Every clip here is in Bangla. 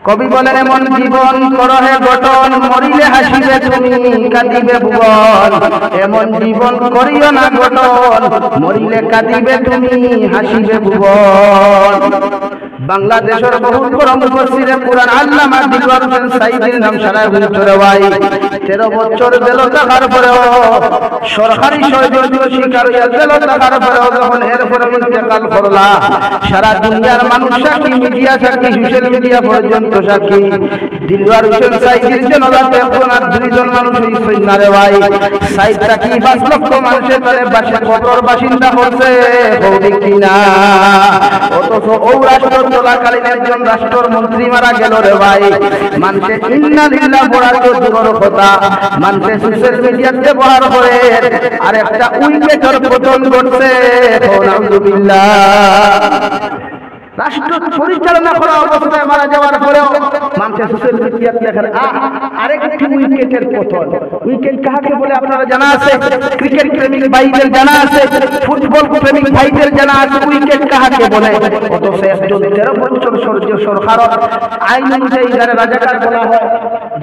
কবি বলেন এমন জীবন করহে গঠন, মরিলে হাসিবে তুমি কাঁদিবে ভুবন। এমন জীবন করিও না গঠন, মরিলে কাঁদিবে তুমি হাসিবে ভুবন। বাংলাদেশের বহুত বড় মুফাসসিরে কুরআন আল্লামা দিলওয়ার হোসেন সাইদির নাম সারা বছর ভাই 13 বছর জেল থাকার পরেও সরকারি ষড়যন্ত্র শিকার হইয়া জেল থাকার পরেও যখন এরপরে ইন্তেকাল করলা, সারা দুনিয়ার মানুষ সাক্ষী, মিডিয়া সাক্ষী, সোশ্যাল মিডিয়া পর্যন্ত সাক্ষী। দিলওয়ার হোসেন সাইদির জনজাতে এখন আর 2 জন মানুষ হইছে না রে ভাই। সাইদটা কি 5 লক্ষ মানুষের তারে বাসে কবর বাসিন্দা করছে হৌদি কিনা। অথচ ও রাষ্ট্র চলাকালীন একজন রাষ্ট্রের মন্ত্রী মারা গেল রে ভাই। মানুষে ইন্না লিল্লাহ বড় তো দূরের কথা, মানুষে সোশ্যাল মিডিয়াতে ব্যবহার করে আর একটা উইকেটের পতন ঘটছে। আলহামদুলিল্লাহ। রাষ্ট্র পরিচালনা করা অবস্থায় মারা যাওয়ার পরেও মানুষের সোশ্যাল মিডিয়াতে দেখেন আরেকটি উইকেটের পতন। উইকেট কাকে বলে আপনারা জানা আছে? ক্রিকেট প্রেমিক ভাইদের জানা আছে, ফুটবল প্রেমিক ভাইদের জানা আছে উইকেট কাকে বলে। অথচ একজন 13 বছর সরকার আইন অনুযায়ী যারা রাজাকার বলা হয়,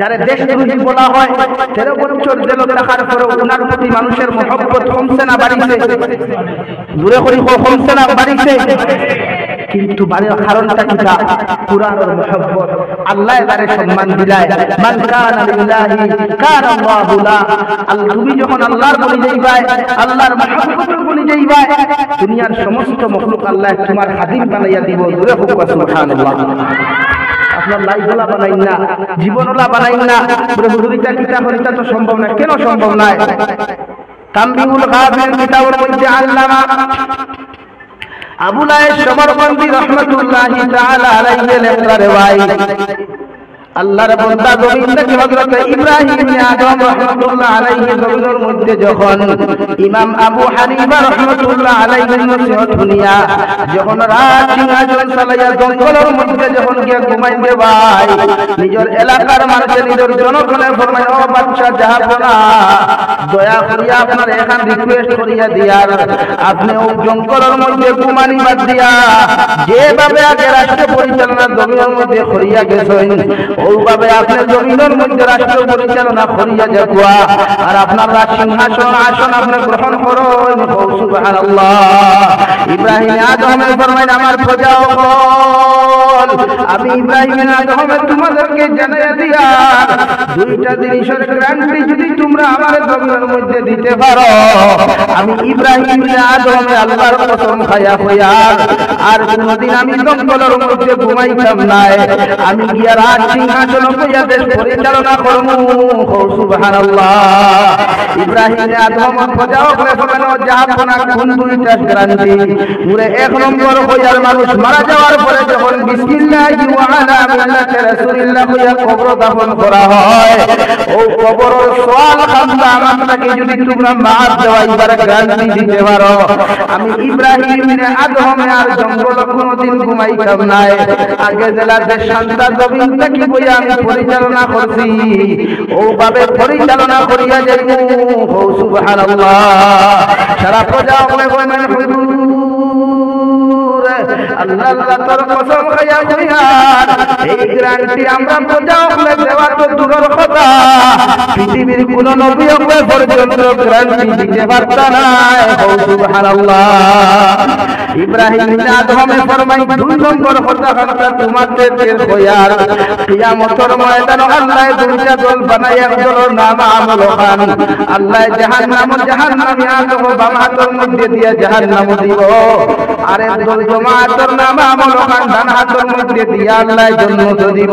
যারা দেশদ্রোহী বলা হয়, 13 বছর জেল থাকার পরেও ওনার প্রতি মানুষের মহব্বত কমছে না বাড়িছে? দূরে করি কমছে না বাড়িছে? কিন্তু বাড়ির কারণটা কি? কুরআনের মহব্বত। আল্লাহ তারে সম্মান দিলায়, মান কানা লিল্লাহি কানা আল্লাহু লা। তুমি যখন আল্লাহর বলি যাইবা, আল্লাহর মহব্বতের বলি যাইবা, দুনিয়ার সমস্ত মাখলুক আল্লাহ তোমার খাদিম বানাইয়া দিব। জোরে হোক সুবহানাল্লাহ। আপনার লাইফওয়ালা বানাইন না, জীবনওয়ালা বানাইন না। হুজুরিটা কিতাব হইতা তো সম্ভব না। কেন সম্ভব নয়? তানবীহুল গাফিল কিতাবের মধ্যে আল্লামা আবুল আয়েশ সমরকন্দি রহমাতুল্লাহি তাআলা আলাইহি লেখা রিওয়ায়াত, আল্লাহর বান্দা গোবিন্দ কি হযরত ইব্রাহিম ইবনে আদম রাহমাতুল্লাহ আলাইহি জমিনের মধ্যে যখন ইমাম আবু হানিফা রাহমাতুল্লাহ আলাইহি নসিহত শুনিয়া যখন রাত সিংহাসন চালাইয়া জঙ্গলের মধ্যে যখন গিয়া ঘুমাইবে ভাই, নিজের এলাকার মানুষের নিজের জনগণে ফরমায়, ও বাদশা জাহাপনা, দয়া করিয়া আপনার এখন রিকোয়েস্ট করিয়া দিয়ার আপনি ও জঙ্গলের মধ্যে ঘুমানি বাদ দিয়া যেভাবে আগে রাষ্ট্র পরিচালনা জমিনের মধ্যে করিয়া গেছেন, ওইভাবে আপনি জমিনের মধ্যে রাষ্ট্র পরিচালনা করিয়া যাওয়া আর আপনার সিংহাসন আসন আপনি গ্রহণ করুন। সুবহানাল্লাহ। ইব্রাহিম আদমের ফরমাইল, আমার প্রজাগণ, আমি ইব্রাহিম আদমের তোমাদেরকে জানাইয়া দিয়া 2টা জিনিসের গ্যারান্টি যদি তোমরা আমার জমিনের মধ্যে দিতে পারো, আমি ইব্রাহিম আদমে আল্লাহর কসম খাইয়া হইয়া আর কোনদিন আমি জঙ্গলের মধ্যে ঘুমাইতাম নাই, আমি গিয়া রাজ সিংহাসন হইয়া দেশ পরিচালনা করব। সুবহানাল্লাহ। ইব্রাহিম আদম প্রজাগণে ফরমানো, জাহাপনা কোন 2টা গ্যারান্টি? পুরো 1 নম্বর হইয়ার মানুষ মারা যাওয়ার পরে যখন বিসমিল্লাহি ওয়া আলা মিল্লাতি রাসূলিল্লাহ হইয়া কবর দাফন করা হয়, ও কবরের সওয়াল খান্দা আমাকে যদি তোমরা মাফ দেওয়াইবার গ্যারান্টি দিতে পারো, আমি ইব্রাহিম আদমে আর জঙ্গল কোনদিন ঘুমাইতাম নাই। আগে জেলা দেশ শান্তা জমিন কি বইয়া আমি পরিচালনা করছি, ওভাবে পরিচালনা করিয়া যাইব। সুবহানাল্লাহ। সারা প্রজা বলে বলেন, আল্লাহ আল্লাহ তোর কসম খাইয়া কইয়া এই গ্যারান্টি আমরা প্রজা হলে দেওয়া তো দূরের কথা, পৃথিবীর কোন নবী হলে পর্যন্ত গ্যারান্টি দিতে পারত না। সুবহানাল্লাহ। ইব্রাহিম আদমে ফরমাই 2 নম্বর কথা তোমাদের কইয়ার কিয়ামতের ময়দানে আল্লাহ 2টা দল বানাইয়া দলের নাম আমল খান। আল্লাহ জাহান্নামী আদম বাম হাতের মধ্যে দিয়ে জাহান্নাম দিব, আর একদল জামাতের নাম আমল খান ডান হাতের মধ্যে দিয়ে আল্লাহ জান্নাত দিব।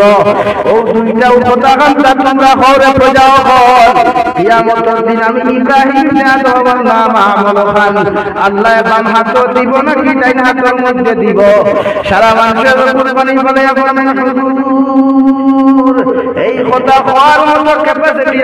ও 2টা উপদানটা তোমরা হরে প্রজাও হল। কিয়ামতের দিন আমি ইব্রাহিম আদমের নাম আমল খান আল্লাহ বাম হাত দিব নাকি ডান হাতের মধ্যে দিব? সারা মানুষের কুরবানি বলে এই কথা হওয়ার মতো ক্যাপাসিটি